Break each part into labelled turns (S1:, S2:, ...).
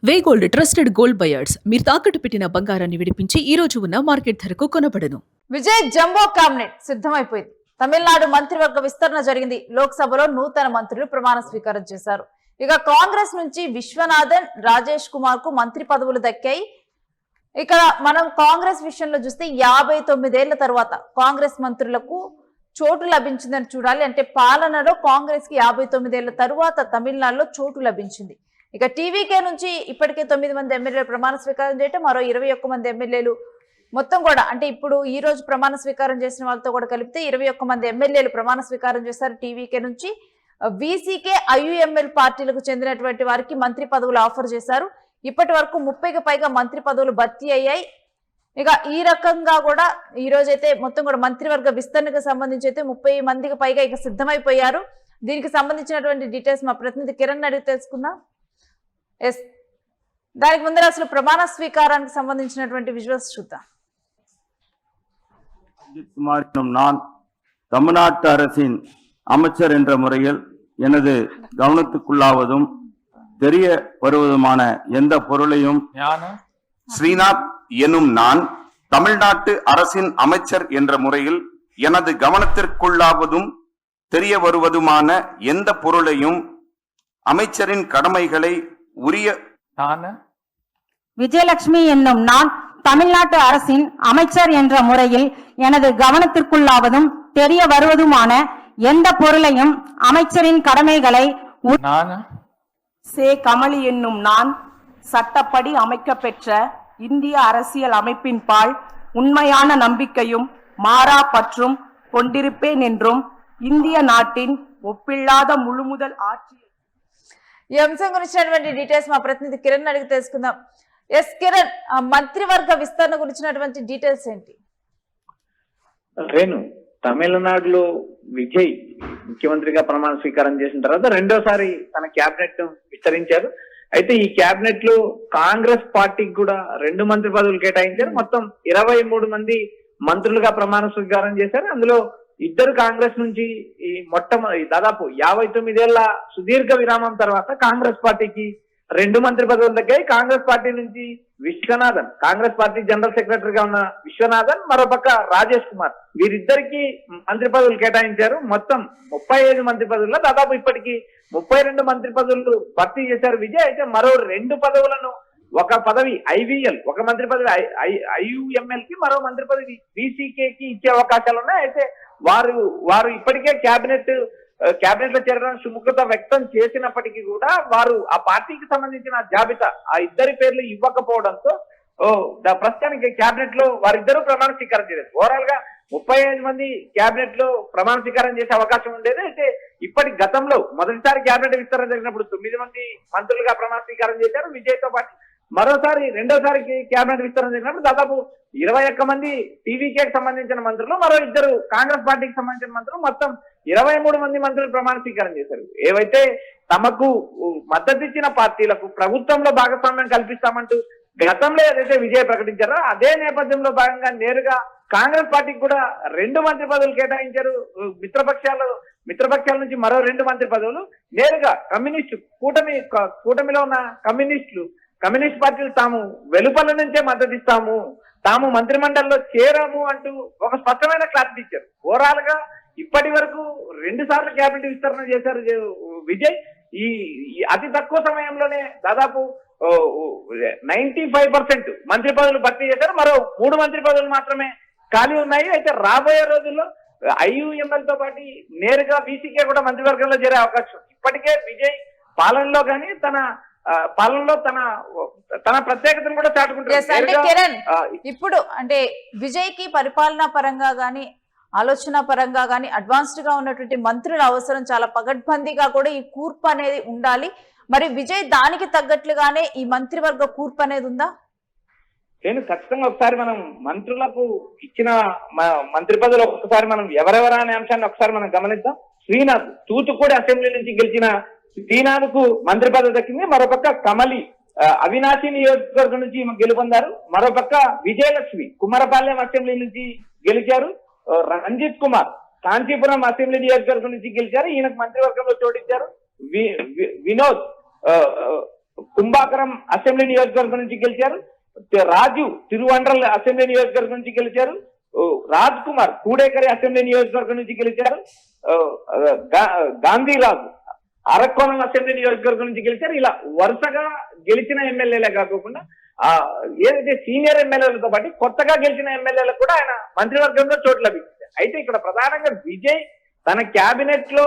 S1: వే gold trusted gold buyers మీరు తాకట్టు పెట్టిన బంగారాన్ని విడిపించి ఈ రోజు ఉన్న మార్కెట్ ధరకు కొనబడను.
S2: విజయ్ జంబో క్యాబినెట్ సిద్ధమైపోయింది. తమిళనాడు మంత్రివర్గ విస్తరణ జరిగింది. లోక్సభలో నూతన మంత్రులు ప్రమాణ స్వీకారం చేశారు. ఇక కాంగ్రెస్ నుంచి విశ్వనాథన్, రాజేష్ కుమార్ కు మంత్రి పదవులు దక్కాయి. ఇక్కడ మనం కాంగ్రెస్ విషయంలో చూస్తే 59 ఏళ్ల తర్వాత కాంగ్రెస్ మంత్రులకు చోటు లభించిందని చూడాలి. అంటే పాలనలో కాంగ్రెస్ కి 59 ఏళ్ల తరువాత తమిళనాడులో చోటు లభించింది. ఇక టీవీకే నుంచి ఇప్పటికే 9 మంది ఎమ్మెల్యేలు ప్రమాణ స్వీకారం చేయటం, మరో 21 మంది ఎమ్మెల్యేలు మొత్తం కూడా అంటే ఇప్పుడు ఈ రోజు ప్రమాణ స్వీకారం చేసిన వాళ్ళతో కూడా కలిపితే 21 మంది ఎమ్మెల్యేలు ప్రమాణ స్వీకారం చేశారు. టీవీకే నుంచి వీసీకే, ఐయుఎంఎల్ పార్టీలకు చెందినటువంటి వారికి మంత్రి పదవులు ఆఫర్ చేశారు. ఇప్పటి వరకు 30కి పైగా మంత్రి పదవులు భర్తీ అయ్యాయి. ఇక ఈ రకంగా కూడా ఈ రోజైతే మొత్తం కూడా మంత్రివర్గ విస్తరణకు సంబంధించి అయితే 30 మందికి పైగా ఇక సిద్ధమైపోయారు. దీనికి సంబంధించినటువంటి డీటెయిల్స్ మా ప్రతినిధి కిరణ్ అడిగి తెలుసుకుందాం. ఎస్, దానికి ముందర అసలు ప్రమాణ స్వీకారానికి సంబంధించినటువంటి విజువల్స్ చూద్దాం.
S3: நான் தமிழ்நாட்டு அரசின் அமைச்சர் என்ற முறையில் எனது கவனத்துக்குள்ளாவதும் தெரிய வருவதுமான எந்த பொருளையும் ஸ்ரீநாத் எனும் நான் தமிழ்நாட்டு அரசின் அமைச்சர் என்ற முறையில் எனது கவனத்திற்குள்ளாவதும் தெரிய வருவதுமான எந்த பொருளையும் அமைச்சரின் கடமைகளை உரிய
S4: விஜயலட்சுமி என்னும் நான் தமிழ்நாட்டு அரசின் அமைச்சர் என்ற முறையில் எனது கவனத்திற்குள்ளாவதும் தெரிய வருவதுமான எந்த பொருளையும் அமைச்சரின் கடமைகளை
S5: சே கமலி என்னும் நான் சட்டப்படி அமைக்கப்பெற்ற இந்திய அரசியல் அமைப்பின் பால் உண்மையான நம்பிக்கையும் மாறா பற்றும் கொண்டிருப்பேன் என்றும் இந்திய நாட்டின் ఒప్పిల్లాద ముළුముదల్ ఆర్చి.
S2: ఈ అంశం గురించినటువంటి డీటెయిల్స్ మా ప్రతినిధి కిరణ్ అడిగి తెలుసుకుందాం. ఎస్ కిరణ్, మంత్రివర్గ విస్తరణ గురించినటువంటి డీటెయిల్స్ ఏంటి?
S6: రేణు, తమిళనాడులో విజయ్ ముఖ్యమంత్రిగా ప్రమాణ స్వీకారం చేసిన తర్వాత రెండోసారి తన క్యాబినెట్ విస్తరించారు. అయితే ఈ క్యాబినెట్ లో కాంగ్రెస్ పార్టీకి కూడా 2 మంత్రి పదవులు కేటాయించారు. మొత్తం 23 మంది మంత్రులుగా ప్రమాణ స్వీకారం చేశారు. అందులో 2 కాంగ్రెస్ నుంచి ఈ దాదాపు 59 ఏళ్ల సుదీర్ఘ విరామం తర్వాత కాంగ్రెస్ పార్టీకి 2 మంత్రి పదవులు దగ్గర కాంగ్రెస్ పార్టీ నుంచి విశ్వనాథన్, కాంగ్రెస్ పార్టీ జనరల్ సెక్రటరీగా ఉన్న విశ్వనాథన్, మరోపక్క రాజేష్ కుమార్, వీరిద్దరికి మంత్రి పదవులు కేటాయించారు. మొత్తం 35 మంత్రి పదవుల్లో దాదాపు ఇప్పటికి 32 మంత్రి పదవులు భర్తీ చేశారు విజయ్. అయితే మరో 2 పదవులను, ఒక పదవి ఐవీఎల్, ఒక మంత్రి పదవి ఐయుఎంఎల్ కి, మరో మంత్రి పదవి వీసీకే కి ఇచ్చే అవకాశాలు ఉన్నాయి. అయితే వారు ఇప్పటికే క్యాబినెట్ లో చేరడానికి సుముఖత వ్యక్తం చేసినప్పటికీ కూడా వారు ఆ పార్టీకి సంబంధించిన జాబితా ఆ 2 పేర్లు ఇవ్వకపోవడంతో ప్రస్తుతానికి క్యాబినెట్ లో వారిద్దరూ ప్రమాణ స్వీకారం చేయలేదు. ఓవరాల్ గా 35 మంది క్యాబినెట్ లో ప్రమాణ స్వీకారం చేసే అవకాశం ఉండేది. అయితే గతంలో మొదటిసారి క్యాబినెట్ విస్తరణ జరిగినప్పుడు 9 మంది మంత్రులుగా ప్రమాణ స్వీకారం చేశారు విజయ్ తో పాటు. రెండోసారికి క్యాబినెట్ విస్తరణ జరిగినప్పుడు దాదాపు 21 మంది టీవీకేకి సంబంధించిన మంత్రులు, మరో 2 కాంగ్రెస్ పార్టీకి సంబంధించిన మంత్రులు, మొత్తం 23 మంది మంత్రులు ప్రమాణ స్వీకారం చేశారు. ఏవైతే తమకు మద్దతు ఇచ్చిన పార్టీలకు ప్రభుత్వంలో భాగస్వామ్యం కల్పిస్తామంటూ గతంలో ఏదైతే విజయ్ ప్రకటించారో అదే నేపథ్యంలో భాగంగా నేరుగా కాంగ్రెస్ పార్టీకి కూడా 2 మంత్రి పదవులు కేటాయించారు. మిత్రపక్షాల నుంచి మరో 2 మంత్రి పదవులు నేరుగా కూటమిలో ఉన్న కమ్యూనిస్ట్ పార్టీలు తాము వెలుపల నుంచే మద్దతు ఇస్తాము, తాము మంత్రిమండలిలో చేరాము అంటూ ఒక స్పష్టమైన క్లారిటీ ఇచ్చారు. ఓవరాల్ గా ఇప్పటి వరకు 2 సార్లు క్యాబినెట్ విస్తరణ చేశారు విజయ్. ఈ అతి తక్కువ సమయంలోనే దాదాపు 95% మంత్రి పదవులు భర్తీ చేశారు. మరో 3 మంత్రి పదవులు మాత్రమే ఖాళీ ఉన్నాయి. అయితే రాబోయే రోజుల్లో ఐయుఎంఎల్ తో పాటు నేరుగా వీసీకే కూడా మంత్రివర్గంలో చేరే అవకాశం. ఇప్పటికే విజయ్ పాలనలో కానీ పాలనలో తన ప్రత్యేకతను కూడా చాటుకుంటారు.
S2: ఇప్పుడు అంటే విజయ్ కి పరిపాలనా పరంగా గాని, ఆలోచన పరంగా గాని అడ్వాన్స్డ్ గా ఉన్నటువంటి మంత్రుల అవసరం చాలా పగడ్బందీగా కూడా ఈ కూర్పు అనేది ఉండాలి. మరి విజయ్ దానికి తగ్గట్లుగానే ఈ మంత్రివర్గ కూర్పు అనేది ఉందా?
S6: నేను ఖచ్చితంగా ఒకసారి మనం మంత్రులకు ఇచ్చిన మంత్రి పదవులు ఒకసారి మనం ఎవరెవరా అనే అంశాన్ని ఒకసారి మనం గమనిద్దాం. శ్రీనాథ్ తూతుకూడి అసెంబ్లీ నుంచి గెలిచిన శ్రీనాథ్ కు మంత్రి పదవి దక్కింది. మరోపక్క కమలి అవినాశి నియోజకవర్గం నుంచి గెలుపొందారు. మరోపక్క విజయలక్ష్మి కుమ్మరపాలెం అసెంబ్లీ నుంచి గెలిచారు. రంజిత్ కుమార్ కాంచీపురం అసెంబ్లీ నియోజకవర్గం నుంచి గెలిచారు. ఈయనకు మంత్రివర్గంలో చోటిచ్చారు. వినోద్ కుంభాకరం అసెంబ్లీ నియోజకవర్గం నుంచి గెలిచారు, రాజు తిరువండ్రల్ అసెంబ్లీ నియోజకవర్గం నుంచి గెలిచారు, రాజ్ కుమార్ కూడేకరి అసెంబ్లీ నియోజకవర్గం నుంచి గెలిచారు, గాంధీరాజు అరకోణం అసెంబ్లీ నియోజకవర్గం నుంచి గెలిచారు. ఇలా వరుసగా గెలిచిన ఎమ్మెల్యేలే కాకుండా ఏదైతే సీనియర్ ఎమ్మెల్యేలతో పాటు కొత్తగా గెలిచిన ఎమ్మెల్యేలకు కూడా ఆయన మంత్రివర్గంలో చోటు లభించింది. అయితే ఇక్కడ ప్రధానంగా విజయ్ తన క్యాబినెట్ లో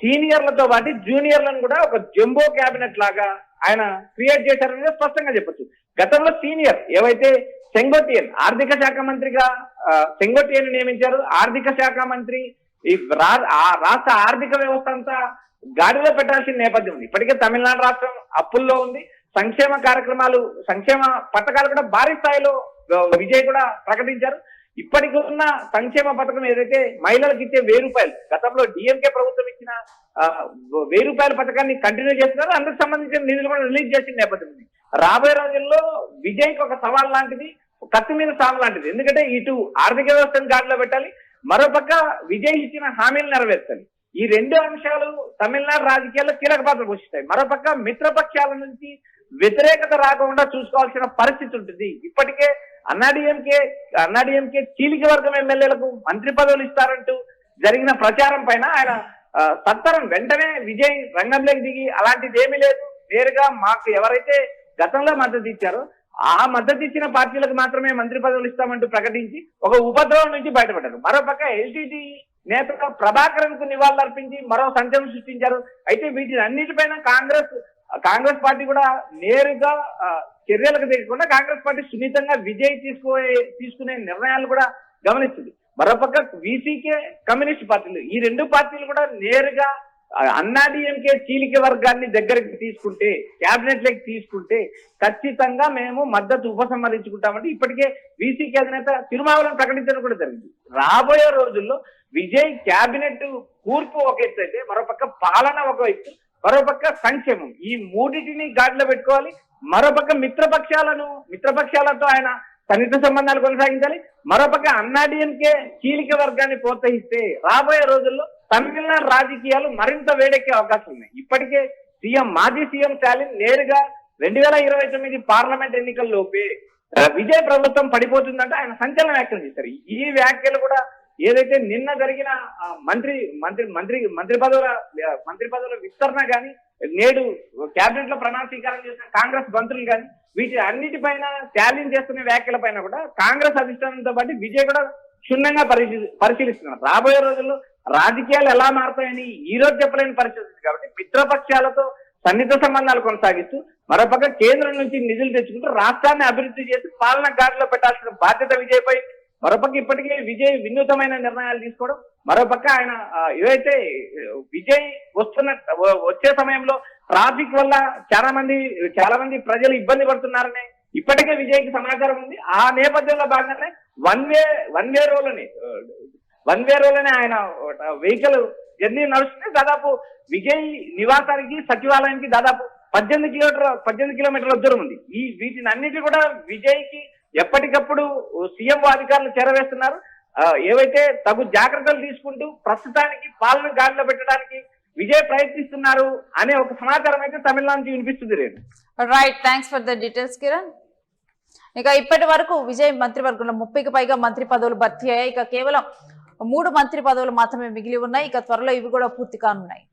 S6: సీనియర్లతో పాటు జూనియర్లను కూడా ఒక జంబో క్యాబినెట్ లాగా ఆయన క్రియేట్ చేశారని స్పష్టంగా చెప్పొచ్చు. గతంలో సీనియర్ ఏవైతే సెంగోటియన్ ఆర్థిక శాఖ మంత్రిగా సెంగోటియన్ నియమించారు. ఆర్థిక శాఖ మంత్రి ఈ రాష్ట్ర ఆర్థిక వ్యవస్థ అంతా గాడిలో పెట్టాల్సిన నేపథ్యం ఉంది. ఇప్పటికే తమిళనాడు రాష్ట్రం అప్పుల్లో ఉంది. సంక్షేమ కార్యక్రమాలు, సంక్షేమ పథకాలు కూడా భారీ స్థాయిలో విజయ్ కూడా ప్రకటించారు. ఇప్పటికి ఉన్న సంక్షేమ పథకం ఏదైతే మహిళలకు ఇచ్చే 1000 రూపాయలు, గతంలో డిఎంకే ప్రభుత్వం ఇచ్చిన 1000 రూపాయల పథకాన్ని కంటిన్యూ చేస్తున్నారు. అందుకు సంబంధించిన నిధులు కూడా రిలీజ్ చేసిన నేపథ్యం ఉంది. రాబోయే రోజుల్లో విజయ్కి ఒక సవాల్ లాంటిది, కత్తి మీద సాము లాంటిది. ఎందుకంటే ఇటు ఆర్థిక వ్యవస్థను గాడిలో పెట్టాలి, మరోపక్క విజయ్ ఇచ్చిన హామీలు నెరవేర్చాలి. ఈ రెండు అంశాలు తమిళనాడు రాజకీయాల్లో కీలక పాత్ర పోషిస్తాయి. మరోపక్క మిత్రపక్షాల నుంచి వ్యతిరేకత రాకుండా చూసుకోవాల్సిన పరిస్థితి ఉంటుంది. ఇప్పటికే అన్నాడీఎంకే చీలిక వర్గం ఎమ్మెల్యేలకు మంత్రి పదవులు ఇస్తారంటూ జరిగిన ప్రచారం పైన ఆయన తత్తరం వెంటనే విజయ్ రంగంలోకి దిగి అలాంటిది ఏమీ లేదు, నేరుగా మాకు ఎవరైతే గతంలో మద్దతు ఇచ్చారో ఆ మద్దతు ఇచ్చిన పార్టీలకు మాత్రమే మంత్రి పదవులు ఇస్తామంటూ ప్రకటించి ఒక ఉపద్రవం నుంచి బయటపడ్డారు. మరోపక్క ఎల్టీటీ నేత ప్రభాకరన్ కు నివాళులర్పించి మరో సంచలనం సృష్టించారు. అయితే వీటి అన్నిటిపైన కాంగ్రెస్ పార్టీ కూడా నేరుగా చర్యలకు దిగకుండా కాంగ్రెస్ పార్టీ సున్నితంగా విజయ్ తీసుకునే నిర్ణయాలు కూడా గమనిస్తుంది. మరోపక్క వీసీకే కమ్యూనిస్ట్ పార్టీలు, ఈ రెండు పార్టీలు కూడా నేరుగా అన్నాడీఎంకే చీలిక వర్గాన్ని దగ్గరికి తీసుకుంటే, క్యాబినెట్ లకి తీసుకుంటే ఖచ్చితంగా మేము మద్దతు ఉపసంహరించుకుంటామంటే ఇప్పటికే వీసీకే అధినేత తిరుమావళిని ప్రకటించడం కూడా జరిగింది. రాబోయే రోజుల్లో విజయ్ క్యాబినెట్ కూర్పు ఒక ఎత్తు అయితే, మరోపక్క పాలన ఒక ఎత్తు, మరోపక్క సంక్షేమం, ఈ మూడింటిని గాడిలో పెట్టుకోవాలి. మరోపక్క మిత్రపక్షాలతో ఆయన సన్నిహిత సంబంధాలు కొనసాగించాలి. మరోపక్క అన్నాడీఎంకే చీలిక వర్గాన్ని ప్రోత్సహిస్తే రాబోయే రోజుల్లో తమిళనాడు రాజకీయాలు మరింత వేడెక్కే అవకాశం ఉన్నాయి. ఇప్పటికే మాజీ సీఎం స్టాలిన్ నేరుగా 2029 పార్లమెంట్ ఎన్నికల్లోపే విజయ్ ప్రభుత్వం పడిపోతుందంటే ఆయన సంచలన వ్యాఖ్యలు చేశారు. ఈ వ్యాఖ్యలు కూడా ఏదైతే నిన్న జరిగిన మంత్రి పదవుల విస్తరణ గాని, నేడు కేబినెట్ లో ప్రమాణ స్వీకారం చేసిన కాంగ్రెస్ మంత్రులు గాని, వీటి అన్నిటిపైన ఛాలెంజ్ చేస్తున్న వ్యాఖ్యల పైన కూడా కాంగ్రెస్ అధిష్టానంతో పాటు విజయ్ కూడా క్షుణ్ణంగా పరిశీలిస్తున్నారు. రాబోయే రోజుల్లో రాజకీయాలు ఎలా మారుతాయని ఈ రోజు చెప్పలేని పరిస్థితి కాబట్టి మిత్రపక్షాలతో సన్నిహిత సంబంధాలు కొనసాగిస్తూ మరోపక్క కేంద్రం నుంచి నిధులు తెచ్చుకుంటూ రాష్ట్రాన్ని అభివృద్ధి చేసి పాలన గాడిలో పెట్టాల్సిన బాధ్యత విజయ్ పై. మరోపక్క ఇప్పటికే విజయ్ వినూతమైన నిర్ణయాలు తీసుకోవడం, మరోపక్క ఆయన ఏదైతే విజయ్ వచ్చే సమయంలో ట్రాఫిక్ వల్ల చాలా మంది ప్రజలు ఇబ్బంది పడుతున్నారని ఇప్పటికే విజయ్కి సమాచారం ఉంది. ఆ నేపథ్యంలో భాగంగానే వన్ వే రోలోనే ఆయన వెహికల్ జర్నీ నడుస్తుంది. దాదాపు విజయ్ నివాసానికి సచివాలయానికి దాదాపు 18 కిలోమీటర్ల దూరం ఉంది. వీటిని అన్నిటి కూడా విజయ్కి ఎప్పటికప్పుడు సీఎం అధికారులు చేరవేస్తున్నారు. ఏవైతే తగు జాగ్రత్తలు తీసుకుంటూ ప్రస్తుతానికి పాలన గాడిలో పెట్టడానికి విజయ్ ప్రయత్నిస్తున్నారు అనే ఒక సమాచారం అయితే తమిళనాడు నుంచి వినిపిస్తుంది.
S2: Right, thanks for the details Kiran. ఇక ఇప్పటి వరకు విజయ్ మంత్రివర్గంలో 30కి పైగా మంత్రి పదవులు భర్తీ అయ్యాయి. ఇక కేవలం 3 మంత్రి పదవులు మాత్రమే మిగిలి ఉన్నాయి. ఇక త్వరలో ఇవి కూడా పూర్తి కానున్నాయి.